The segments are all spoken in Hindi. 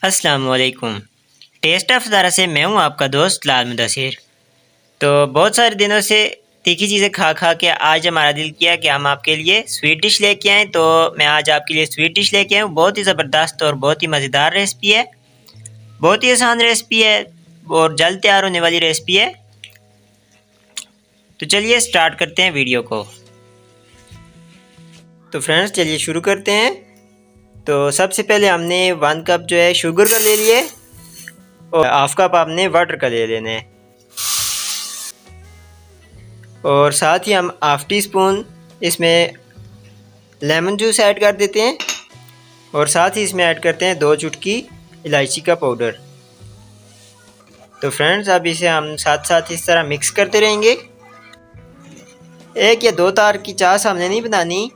अस्सलाम वालेकुम। टेस्ट ऑफ ज़ारा से मैं हूँ आपका दोस्त लाल मुदस्सिर। तो बहुत सारे दिनों से तीखी चीज़ें खा खा के आज हमारा दिल किया कि हम आपके लिए स्वीट डिश लेके आएँ। तो मैं आज आपके लिए स्वीट डिश लेके आया हूँ। बहुत ही ज़बरदस्त और बहुत ही मज़ेदार रेसिपी है। बहुत ही आसान रेसिपी है और जल्द तैयार होने वाली रेसिपी है। तो चलिए स्टार्ट करते हैं वीडियो को। तो फ्रेंड्स चलिए शुरू करते हैं। तो सबसे पहले हमने 1 कप जो है शुगर का ले लिए और हाफ कप आपने वाटर का ले लेना है। और साथ ही हम हाफ टी स्पून इसमें लेमन जूस ऐड कर देते हैं और साथ ही इसमें ऐड करते हैं 2 चुटकी इलायची का पाउडर। तो फ्रेंड्स अब इसे हम साथ साथ इस तरह मिक्स करते रहेंगे। 1 या 2 तार की चाश हमने नहीं बनानी,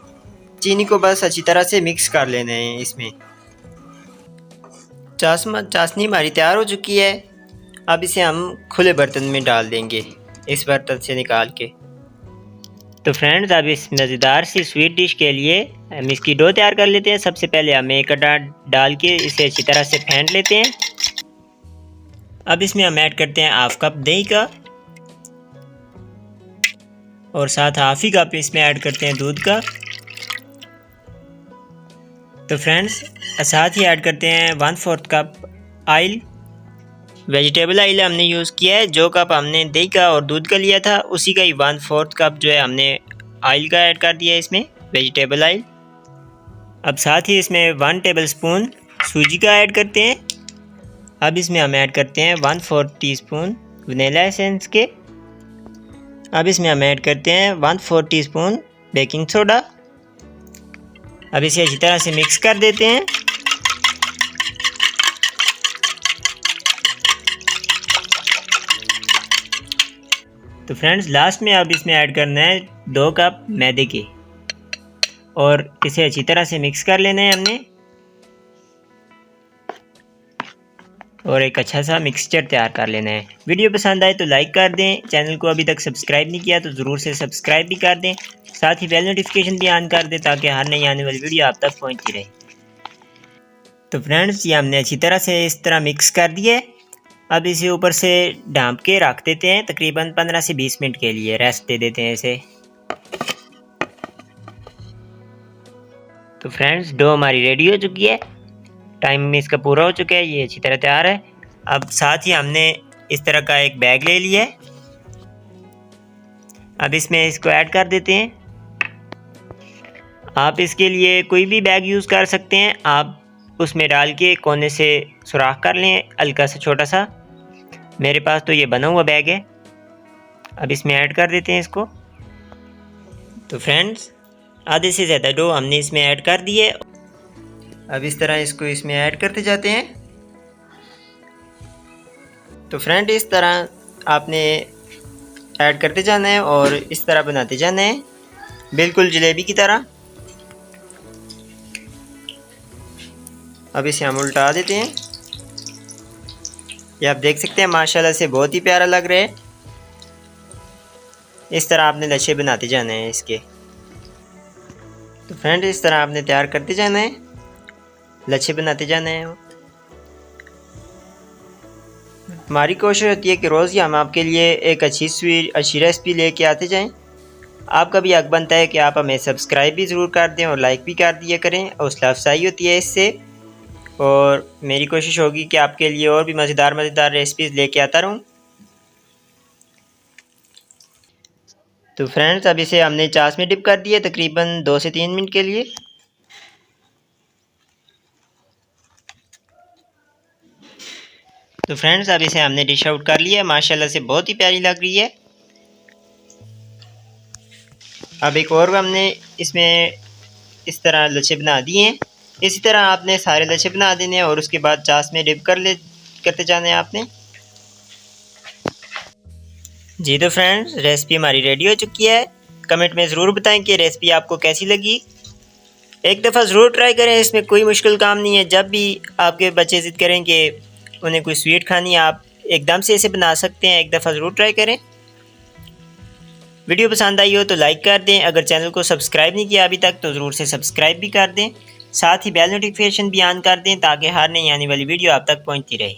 चीनी को बस अच्छी तरह से मिक्स कर लेना है। इसमें चाशनी हमारी तैयार हो चुकी है। अब इसे हम खुले बर्तन में डाल देंगे, इस बर्तन से निकाल के। तो फ्रेंड्स अब इस मज़ेदार सी स्वीट डिश के लिए हम इसकी डो तैयार कर लेते हैं। सबसे पहले हम एक आटा डाल के इसे अच्छी तरह से फेंट लेते हैं। अब इसमें हम ऐड करते हैं हाफ कप दही का और साथ हाफ ही कप इसमें ऐड करते हैं दूध का। तो फ्रेंड्स साथ ही ऐड करते हैं 1/4 कप ऑयल। वेजिटेबल ऑयल हमने यूज़ किया है। जो कप हमने दही का और दूध का लिया था उसी का ही 1/4 कप जो है हमने ऑयल का ऐड कर दिया है इसमें, वेजिटेबल ऑयल। अब साथ ही इसमें 1 टेबलस्पून सूजी का ऐड करते हैं। अब इसमें हम ऐड करते हैं 1/4 टीस्पून वनीला एसेंस के। अब इसमें हम ऐड करते हैं 1/4 टीस्पून बेकिंग सोडा। अब इसे अच्छी तरह से मिक्स कर देते हैं। तो फ्रेंड्स लास्ट में अब इसमें ऐड करना है 2 कप मैदे के और इसे अच्छी तरह से मिक्स कर लेना है हमने और एक अच्छा सा मिक्सचर तैयार कर लेना है। वीडियो पसंद आए तो लाइक कर दें। चैनल को अभी तक सब्सक्राइब नहीं किया तो ज़रूर से सब्सक्राइब भी कर दें। साथ ही बेल नोटिफिकेशन भी ऑन कर दें ताकि हर नई आने वाली वीडियो आप तक पहुंचती रहे। तो फ्रेंड्स ये हमने अच्छी तरह से इस तरह मिक्स कर दिया है। अब इसे ऊपर से ढाँप के रख देते हैं, तकरीबन 15 से 20 मिनट के लिए रेस्ट दे देते हैं इसे। तो फ्रेंड्स डो हमारी रेडी हो चुकी है, टाइम इसका पूरा हो चुका है, ये अच्छी तरह तैयार है। अब साथ ही हमने इस तरह का एक बैग ले लिया है। अब इसमें इसको ऐड कर देते हैं। आप इसके लिए कोई भी बैग यूज़ कर सकते हैं। आप उसमें डाल के कोने से सुराख कर लें हल्का सा छोटा सा। मेरे पास तो ये बना हुआ बैग है। अब इसमें ऐड कर देते हैं इसको। तो फ्रेंड्स आधे से ज़्यादा डो हमने इसमें ऐड कर दिए। अब इस तरह इसको इसमें ऐड करते जाते हैं। तो फ्रेंड इस तरह आपने ऐड करते जाना है और इस तरह बनाते जाना है, बिल्कुल जलेबी की तरह। अब इसे हम उल्टा देते हैं। ये आप देख सकते हैं माशाल्लाह से बहुत ही प्यारा लग रहा है। इस तरह आपने लच्छे बनाते जाना है इसके। तो फ्रेंड इस तरह आपने तैयार करते जाना है, लच्छे बनाते जाना है। हमारी कोशिश होती है कि रोज़ ही हम आपके लिए एक अच्छी रेसिपी लेके आते जाएं। आपका भी हक बनता है कि आप हमें सब्सक्राइब भी ज़रूर कर दें और लाइक भी कर दिया करें, हौसला अफजाई होती है इससे। और मेरी कोशिश होगी कि आपके लिए और भी मज़ेदार रेसिपीज़ लेके आता रहूं। तो फ्रेंड्स अब इसे हमने चाश में डिप कर दिया तकरीबन 2 से 3 मिनट के लिए। तो फ्रेंड्स अब इसे हमने डिश आउट कर लिया। माशाल्लाह से बहुत ही प्यारी लग रही है। अब एक और हमने इसमें इस तरह लच्छे बना दिए हैं। इसी तरह आपने सारे लच्छे बना देने हैं और उसके बाद चाश में डिप करते जाने हैं आपने। जी तो फ्रेंड्स रेसिपी हमारी रेडी हो चुकी है। कमेंट में ज़रूर बताएं कि रेसिपी आपको कैसी लगी। एक दफ़ा ज़रूर ट्राई करें, इसमें कोई मुश्किल काम नहीं है। जब भी आपके बच्चे ज़िद करें कि उन्हें कोई स्वीट खानी है, आप एकदम से इसे बना सकते हैं। एक दफ़ा ज़रूर ट्राई करें। वीडियो पसंद आई हो तो लाइक कर दें। अगर चैनल को सब्सक्राइब नहीं किया अभी तक तो ज़रूर से सब्सक्राइब भी कर दें। साथ ही बेल नोटिफिकेशन भी ऑन कर दें ताकि हर नई आने वाली वीडियो आप तक पहुंचती रहे।